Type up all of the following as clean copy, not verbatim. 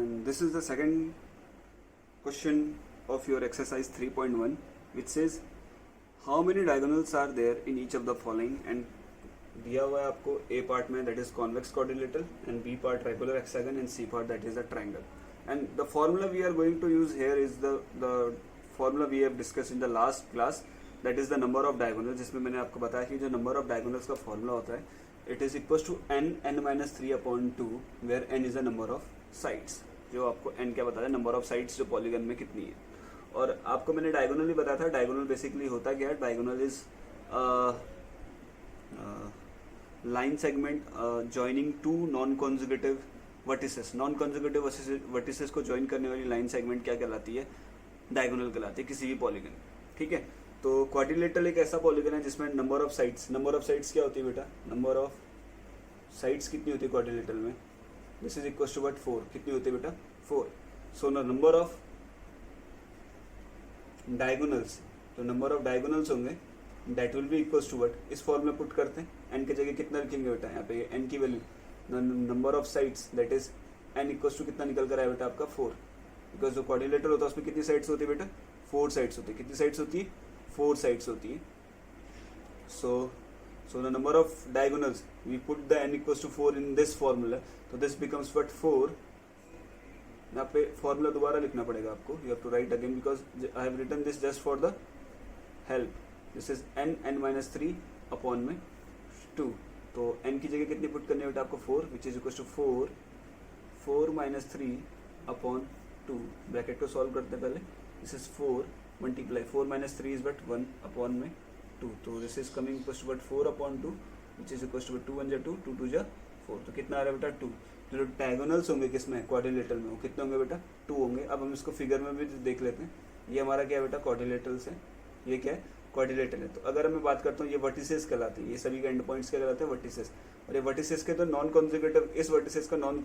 and this is the second question of your exercise 3.1, which says how many diagonals are there in each of the following, and दिया हुआ है आपको A part में that is convex quadrilateral and B part regular hexagon and C part that is a triangle. And the formula we are going to use here is the formula we have discussed in the last class, that is the number of diagonals, जिसमें मैंने आपको बताया कि जो number of diagonals का formula होता है it is equals to n minus 3 upon 2 where n is the number of sides. जो आपको n क्या बताया, number of sides जो polygon में कितनी है. और आपको मैंने डायगोनल ही बताया था. डायगोनल बेसिकली होता क्या है, diagonal is line segment joining two non conjugative vertices. Non conjugative vertices को ज्वाइन करने वाली लाइन सेगमेंट क्या कहलाती है, डायगोनल कहलाती है किसी भी पॉलीगन. ठीक है, तो क्वाड्रिलेटरल एक ऐसा पॉलीगन है जिसमें नंबर ऑफ साइड्स क्या होती है बेटा, नंबर ऑफ साइड्स कितनी होती है क्वाड्रिलेटरल में, this is equal to what 4. कितनी होती है बेटा 4. सो नंबर ऑफ डायगोनल्स, तो नंबर ऑफ डायगोनल्स होंगे that will be equals to what, इस फॉर्म में पुट करते हैं. एन की जगह कितना लिखेंगे बेटा, यहाँ पे एन की value, number of sides that is n equals to कितना निकल कर आया बेटा आपका 4. बिकॉज जो क्वाड्रिलेटरल होता है उसमें कितनी साइड्स होती है बेटा, 4 साइड्स होती है. कितनी साइड्स होती है, 4 साइड्स होती है. so the number of diagonals we put the n equals to 4 in this formula, so this becomes what 4. यहाँ पे फॉर्मूला दोबारा लिखना पड़ेगा आपको, you have to write again because I have written this just for the help. This is n minus 3 upon में 2. तो n की जगह कितनी पुट करनी है बेटा आपको 4, which is equal to 4 minus 3 upon 2. Bracket को सॉल्व करते हैं पहले. This is 4 multiply 4 minus 3 is but 1 upon में 2. तो this is coming equal to but 4 upon 2 which is equal to 2 1 जा 2 2 2 जा 4. तो कितना आ रहा है बेटा 2. जो डायगोनल्स होंगे किसमें, क्वाड्रिलेटरल में, वो कितने होंगे बेटा 2 होंगे. अब हम इसको फिगर में भी देख लेते हैं. ये हमारा क्या है बेटा क्वाड्रिलेटरल से, ये क्या है क्वाड्रिलेटरल है. तो अगर मैं बात करता हूँ ये वर्टिसेस कहलाते हैं, ये सभी के एंड पॉइंट्स क्या कहलाते हैं वर्टिसेस. और ये वर्टिसेस के तो नॉन कॉन्जुगेटिव, इस वर्टिसेस का नॉन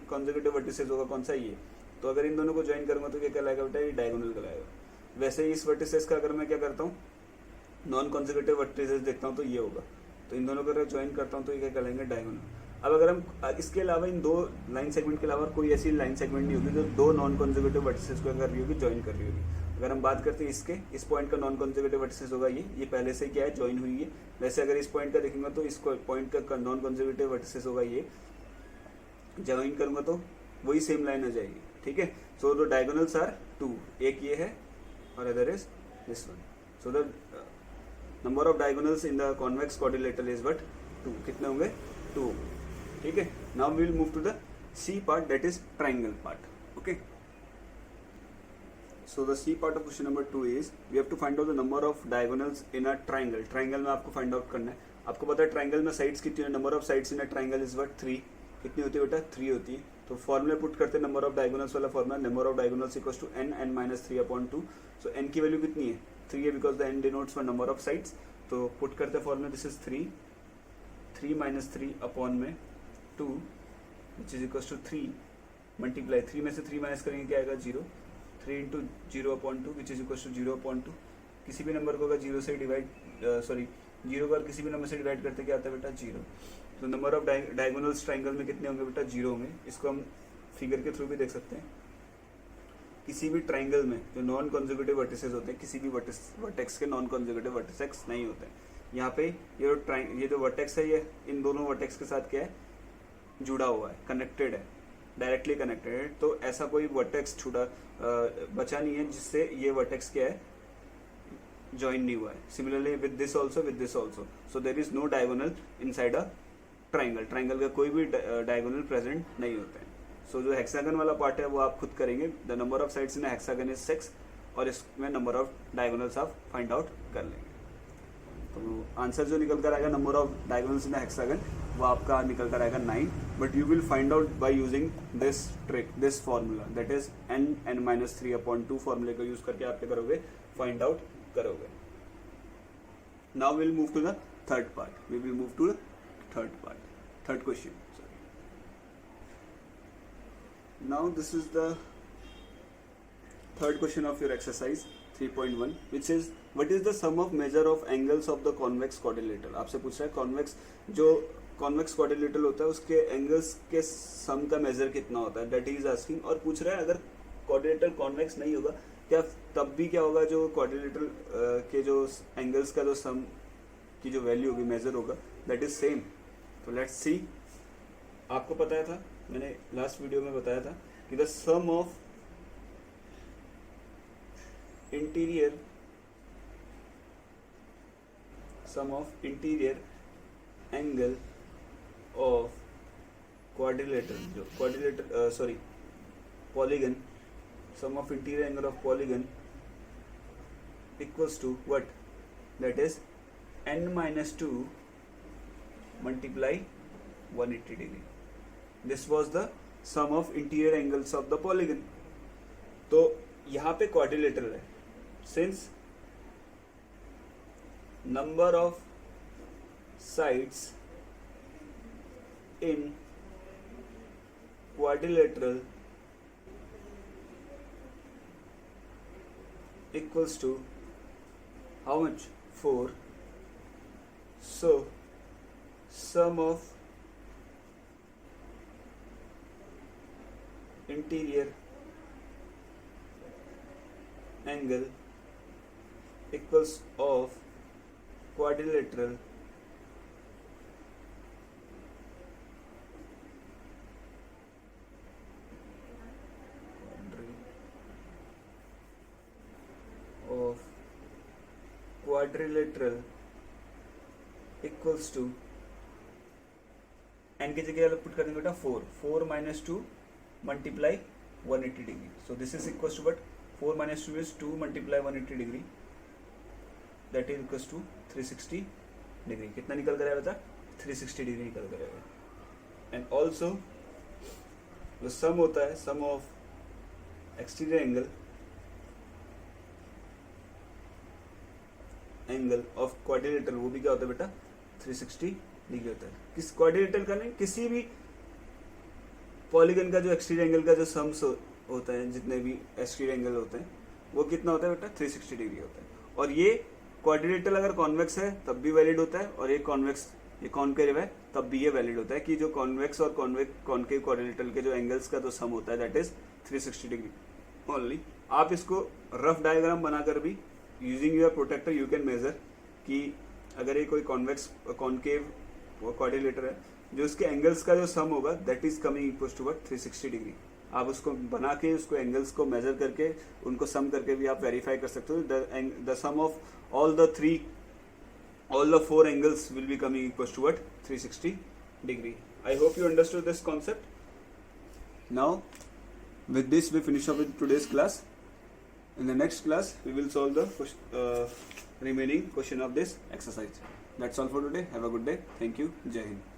कॉन्जुगेटिव वर्टिसेस होगा कौन सा, ये. तो अगर इन दोनों को ज्वाइन करूंगा तो क्या कहलाएगा बेटा, ये डायगोनल कहलाएगा. वैसे ही इस वर्टिसेस का अगर मैं क्या करता हूँ नॉन कॉन्जुगेटिव वर्टिसेस देखता हूँ तो ये होगा. तो इन दोनों को अगर ज्वाइन करता हूँ तो ये क्या कहलाएंगे डायगोनल. अब अगर हम इसके अलावा इन दो लाइन सेगमेंट के अलावा कोई ऐसी लाइन सेगमेंट नहीं होगी जो दो नॉन कॉन्जुगेटिव वर्टिसेस को कर रही होगी, ज्वाइन कर रही होगी. अगर हम बात करते हैं इसके, इस पॉइंट का नॉन कॉन्जुगेटिव वर्टिसेस होगा ये पहले से क्या है ज्वाइन हुई है. वैसे अगर इस पॉइंट का देखेंगे तो इस पॉइंट का नॉन कॉन्जुगेटिव वर्टिसेस होगा ये, ज्वाइन करूंगा तो वही सेम लाइन हो जाएगी. ठीक है, सो द डायगोनल्स आर 2, एक ये है और other is this one. So the number of diagonals in the convex quadrilateral is what 2. कितने होंगे 2. ठीक है, now we will move to the C part that is triangle part. Okay, so the C part of question number 2 is we have to find out the number of diagonals in a triangle. Triangle में आपको find out करना है. आपको पता है triangle में sides कितनी है, number of sides in a triangle is what 3. कितनी होती है बेटा 3 होती है. तो फॉर्मूला पुट करते हैं नंबर ऑफ डायगोनल्स वाला formula, number of diagonals equals to n minus 3 upon 2. So n की वैल्यू कितनी है 3 है because the n denotes for number of sides. तो पुट करते हैं formula, this is 3 minus 3 upon में 2 which is equal to 3 multiply 3 में से 3 माइनस करेंगे क्या आएगा 0. 3 into 0 upon 2 which is equal to 0 upon 2. किसी भी नंबर को अगर 0 से डिवाइड 0 को किसी भी नंबर से डिवाइड करते क्या आता है बेटा 0. तो नंबर ऑफ डायगोनल्स ट्राइंगल में कितने होंगे बेटा 0 होंगे. इसको हम फिगर के थ्रू भी देख सकते हैं. किसी भी ट्राइंगल में जो नॉन कॉन्जुगेटिव वर्टिसेस होते हैं, किसी भी वर्टेक्स के नॉन कॉन्जुगेटिव वर्टिसेस नहीं होते हैं. यहाँ पे ये जो वर्टेक्स है ये इन दोनों वर्टेक्स के साथ क्या है जुड़ा हुआ है, कनेक्टेड है, डायरेक्टली कनेक्टेड है. तो ऐसा कोई वर्टेक्स छूटा बचा नहीं है जिससे ये वर्टेक्स क्या है ज्वाइन नहीं हुआ है. Similarly with this also. So there is no diagonal inside a triangle. Triangle का कोई भी डायगोनल प्रेजेंट नहीं होता है. सो जो हेक्सागन वाला पार्ट है वो आप खुद करेंगे. The number of sides in hexagon is 6 और इसमें नंबर ऑफ डायगोनल्स आप फाइंड आउट कर लेंगे. तो आंसर जो निकल कर आएगा number of diagonals in hexagon वो आपका निकल कर आएगा 9. But you will find out by using this trick, this formula that is n minus 3 upon 2 फॉर्मूले को यूज करके आप क्या करोगे फाइंड आउट करोगे. Now will move to the third part. We will move to the third question. Now this is the third question of your exercise 3.1 which is what is the sum of measure of angles of the convex quadrilateral. आपसे पूछ रहा है convex जो convex quadrilateral होता है उसके angles के सम का मेजर कितना होता है, दैट इज आस्किंग। और पूछ रहा है अगर क्वाड्रिलेटरल कॉन्वेक्स नहीं होगा क्या तब भी क्या होगा, जो क्वाड्रिलेटरल के जो एंगल्स का जो सम की जो वैल्यू होगी मेजर होगा दैट इज सेम। तो लेट्स सी। आपको पता था, मैंने लास्ट वीडियो में बताया था कि the sum of interior angle of polygon, sum of interior angle of polygon equals to what? That is n minus 2 multiply 180 degree. This was the sum of interior angles of the polygon. तो यहाँ पे quadrilateral है, since number of sides in quadrilateral equals to how much? 4. So sum of interior angle equals of quadrilateral quadrilateral equals to n की जगह अलग put कर देंगे बेटा 4 minus 2 multiply 180 degree. So this is equals to what? 4 minus 2 is 2 multiply 180 degree, that is equals to 360 degree. कितना निकल कर आया बेटा? 360 डिग्री निकल कर आएगा. एंड ऑल्सो जो सम होता है, sum of exterior angle of quadrilateral, वो भी क्या होता है बेटा? 360 डिग्री होता है. किस क्वाड्रिलेटरल का नहीं, किसी भी पॉलीगन का जो एक्सटीरियर एंगल का जो सम्स होता है, जितने भी एक्सटीरियर एंगल होते हैं वो कितना होता है बेटा? 360 डिग्री होता है. और ये क्वाड्रिलेटरल अगर कॉन्वेक्स है तब भी वैलिड होता है, और ये कॉन्वेक्स ये कॉनकेव है तब भी ये वैलिड होता है कि जो कॉन्वेक्स और कॉनकेव क्वाड्रिलेटरल के जो एंगल्स का जो सम होता है दैट इज 360 डिग्री ओनली. आप इसको रफ डायग्राम बनाकर भी using your protractor you can measure कि अगर ये कोई कॉन्वेक्स कॉनकेव क्वाड्रिलेटर है जो उसके एंगल्स का जो सम होगा that is coming equal to what? 360 degree. आप उसको बना के उसको एंगल्स को मेजर करके उनको सम करके भी आप वेरीफाई कर सकते हो. The sum of all the four angles will be coming equals to what? 360 degree. I hope you understood this concept. Now with this we finish up with today's class. In the next class we will solve the remaining question of this exercise. That's all for today. Have a good day. Thank you. Jai Hind.